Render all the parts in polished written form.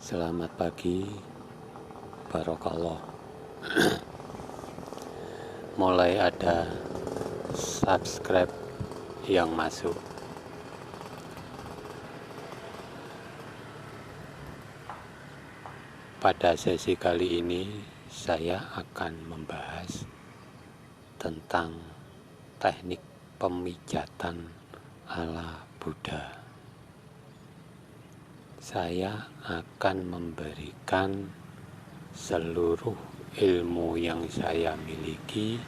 Selamat pagi, barokallah. Mulai ada subscribe yang masuk. Pada sesi kali ini saya akan membahas tentang teknik pemijatan ala Buddha. Saya akan memberikan seluruh ilmu yang saya miliki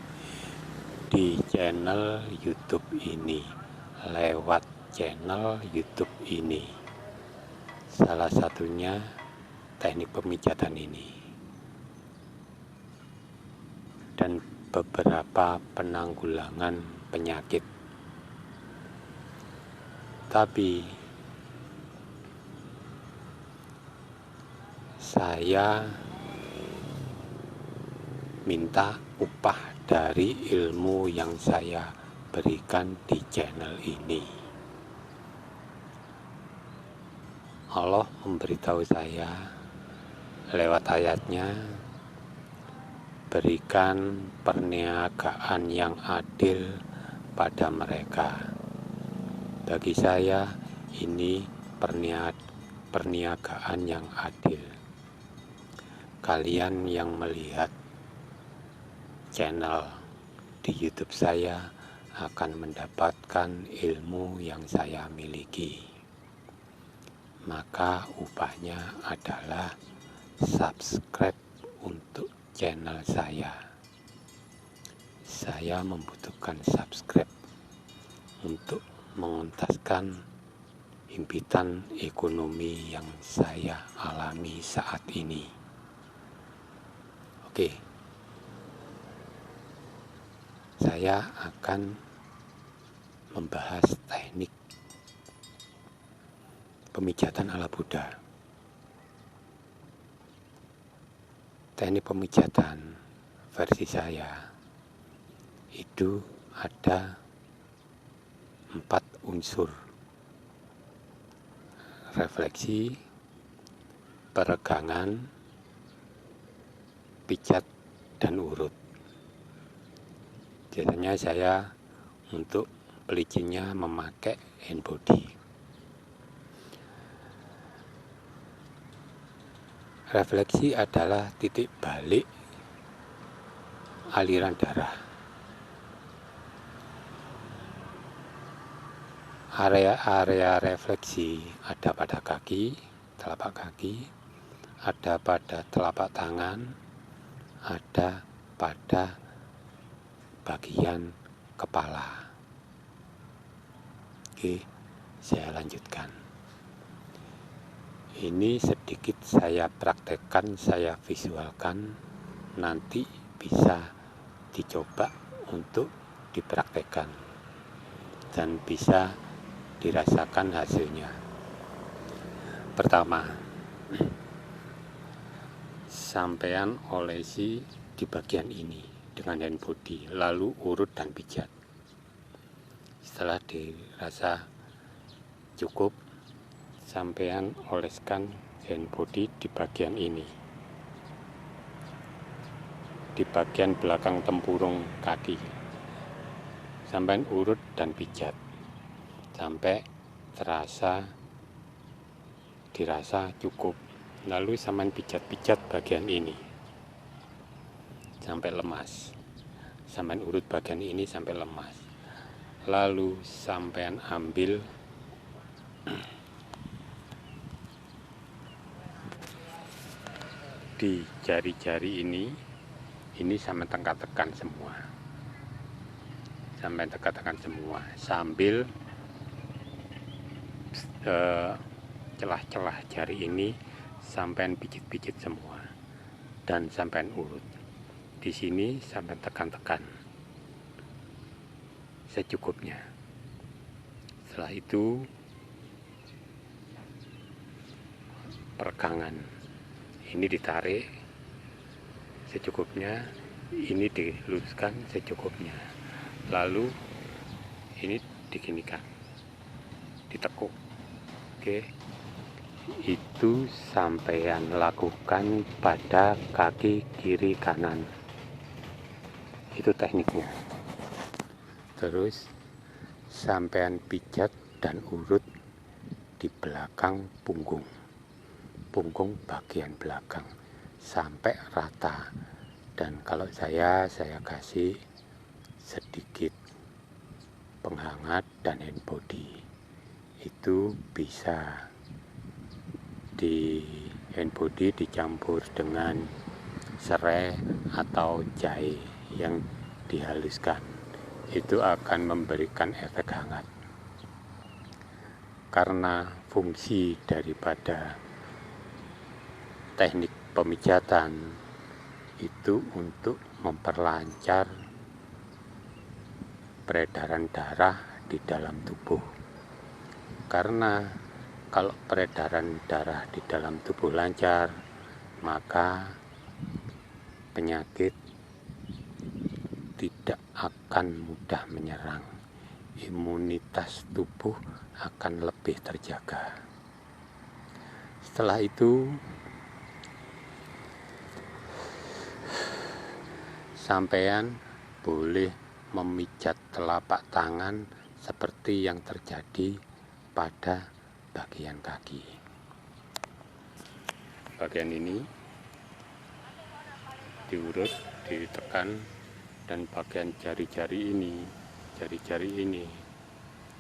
di channel YouTube ini, lewat channel YouTube ini. Salah satunya teknik pemijatan ini dan beberapa penanggulangan penyakit. Tapi saya minta upah dari ilmu yang saya berikan di channel ini. Allah memberitahu saya lewat ayatnya, berikan perniagaan yang adil pada mereka. Bagi saya ini perniagaan yang adil. Kalian yang melihat channel di YouTube saya akan mendapatkan ilmu yang saya miliki. Maka upahnya adalah subscribe untuk channel saya. Saya membutuhkan subscribe untuk mengentaskan himpitan ekonomi yang saya alami saat ini. Oke, saya akan membahas teknik pemijatan ala Buddha. Teknik pemijatan versi saya itu ada 4 unsur: refleksi, peregangan, pijat, dan urut. Biasanya saya untuk pelicinnya memakai hand body. Refleksi adalah titik balik aliran darah. Area refleksi ada pada kaki, telapak kaki, ada pada telapak tangan, ada pada bagian kepala. Oke, saya lanjutkan. Ini sedikit saya praktekkan, saya visualkan, nanti bisa dicoba untuk dipraktekkan dan bisa dirasakan hasilnya. Pertama, sampean olesi di bagian ini dengan hand body, lalu urut dan pijat. Setelah dirasa cukup, sampean oleskan hand body di bagian ini, di bagian belakang tempurung kaki. Sampean urut dan pijat sampai dirasa cukup, lalu sampean pijat-pijat bagian ini sampai lemas. Sampean urut bagian ini sampai lemas, lalu sampean ambil di jari-jari ini sampai tekan-tekan semua, sambil celah-celah jari ini sampean pijit-pijit semua dan sampean urut. Di sini sampean tekan-tekan secukupnya. Setelah itu peregangan, ini ditarik secukupnya, ini diluruskan secukupnya, lalu ini diginikan, ditekuk. Oke, itu sampean lakukan pada kaki kiri kanan. Itu tekniknya. Terus sampean pijat dan urut di belakang punggung bagian belakang sampai rata. Dan kalau saya kasih sedikit penghangat dan hand body. Itu bisa di hand body dicampur dengan serai atau jahe yang dihaluskan. Itu akan memberikan efek hangat. Karena fungsi daripada teknik pemijatan itu untuk memperlancar peredaran darah di dalam tubuh. Karena kalau peredaran darah di dalam tubuh lancar, maka penyakit tidak akan mudah menyerang. Imunitas tubuh akan lebih terjaga. Setelah itu, sampean boleh memijat telapak tangan seperti yang terjadi pada bagian kaki. Bagian ini diurut, ditekan, dan bagian jari-jari ini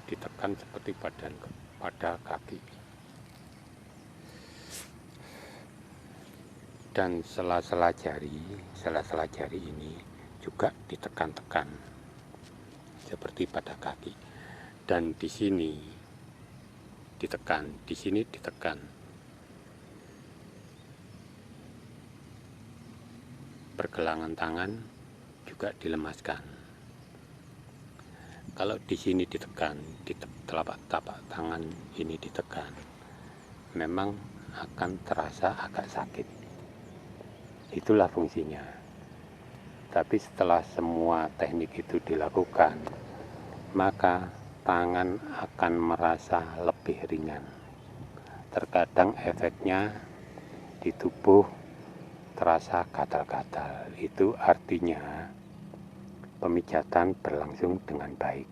ditekan seperti pada kaki. Dan sela-sela jari ini juga ditekan-tekan seperti pada kaki. Dan di sini ditekan. Pergelangan tangan juga dilemaskan. Kalau di sini ditekan, di telapak tangan ini ditekan, memang akan terasa agak sakit. Itulah fungsinya. Tapi setelah semua teknik itu dilakukan, maka tangan akan merasa lebih ringan. Terkadang efeknya di tubuh terasa gatal-gatal. Itu artinya pemijatan berlangsung dengan baik.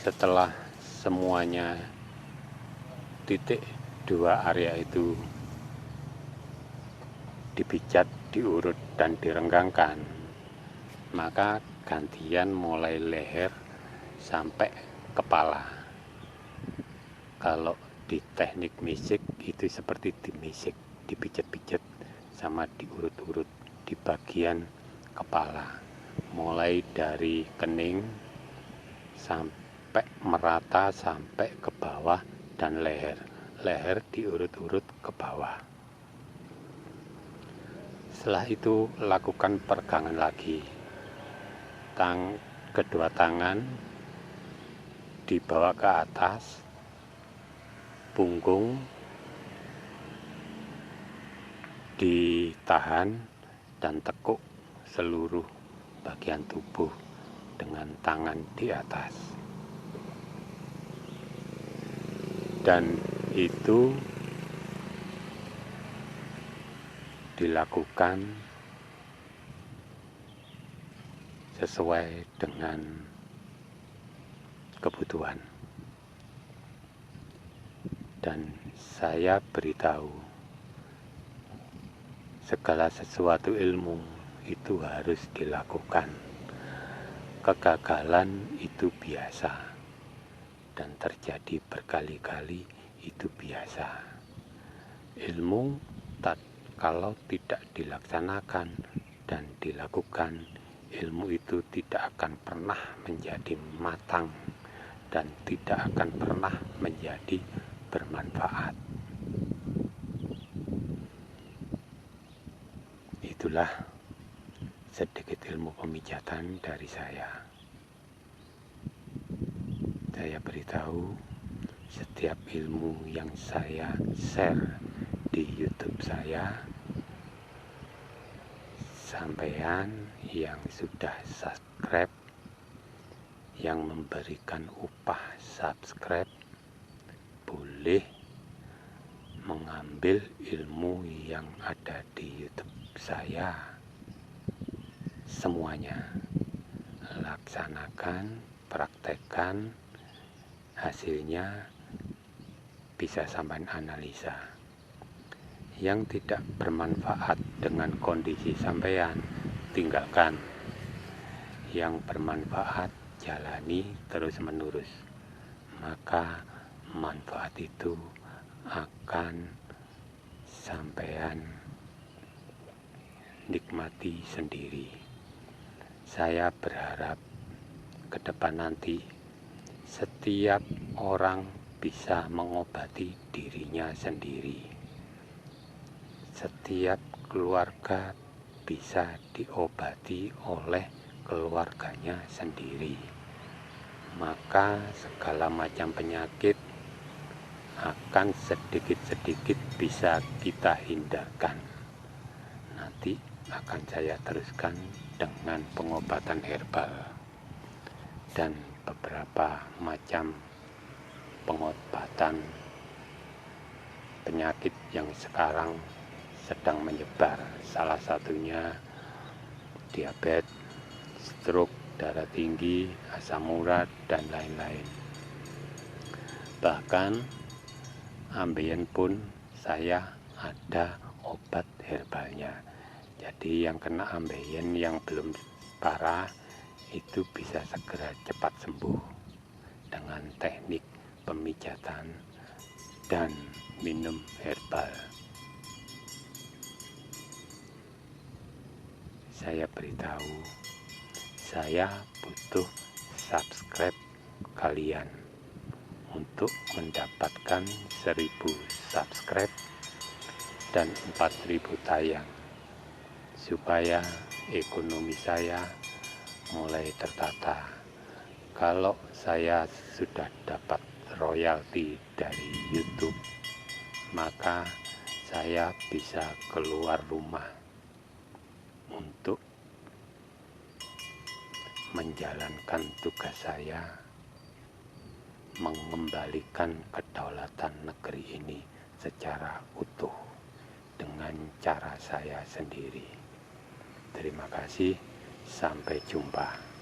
Setelah semuanya titik 2 area itu dipijat, diurut, dan direnggangkan, maka gantian mulai leher sampai kepala. Kalau di teknik misik itu seperti di misik, dipijat-pijat sama diurut-urut di bagian kepala, mulai dari kening sampai merata sampai ke bawah, dan leher diurut-urut ke bawah. Setelah itu lakukan peregangan lagi. Kedua tangan dibawa ke atas, punggung ditahan, dan tekuk seluruh bagian tubuh dengan tangan di atas. Dan itu dilakukan sesuai dengan kebutuhan. Dan saya beritahu, segala sesuatu ilmu itu harus dilakukan. Kegagalan itu biasa, dan terjadi berkali-kali itu biasa. Ilmu kalau tidak dilaksanakan dan dilakukan, ilmu itu tidak akan pernah menjadi matang dan tidak akan pernah menjadi bermanfaat. Itulah sedikit ilmu pemijatan dari saya. Saya beritahu, setiap ilmu yang saya share di YouTube saya, sampean yang sudah subscribe, yang memberikan upah subscribe boleh mengambil ilmu yang ada di YouTube saya. Semuanya laksanakan, praktekkan, hasilnya bisa sampai analisa. Yang tidak bermanfaat dengan kondisi sampean, tinggalkan. Yang bermanfaat, jalani terus menerus. Maka manfaat itu akan sampean nikmati sendiri. Saya berharap ke depan nanti setiap orang bisa mengobati dirinya sendiri. Setiap keluarga bisa diobati oleh keluarganya sendiri. Maka segala macam penyakit akan sedikit-sedikit bisa kita hindarkan. Nanti akan saya teruskan dengan pengobatan herbal dan beberapa macam pengobatan penyakit yang sekarang sedang menyebar. Salah satunya diabetes, stroke, darah tinggi, asam urat, dan lain-lain. Bahkan ambeien pun saya ada obat herbalnya. Jadi yang kena ambeien yang belum parah itu bisa segera cepat sembuh dengan teknik pemijatan dan minum herbal. Saya beritahu, saya butuh subscribe kalian untuk mendapatkan 1000 subscribe dan 4000 tayang, supaya ekonomi saya mulai tertata. Kalau saya sudah dapat royalti dari YouTube, maka saya bisa keluar rumah untuk menjalankan tugas saya, mengembalikan kedaulatan negeri ini secara utuh dengan cara saya sendiri. Terima kasih, sampai jumpa.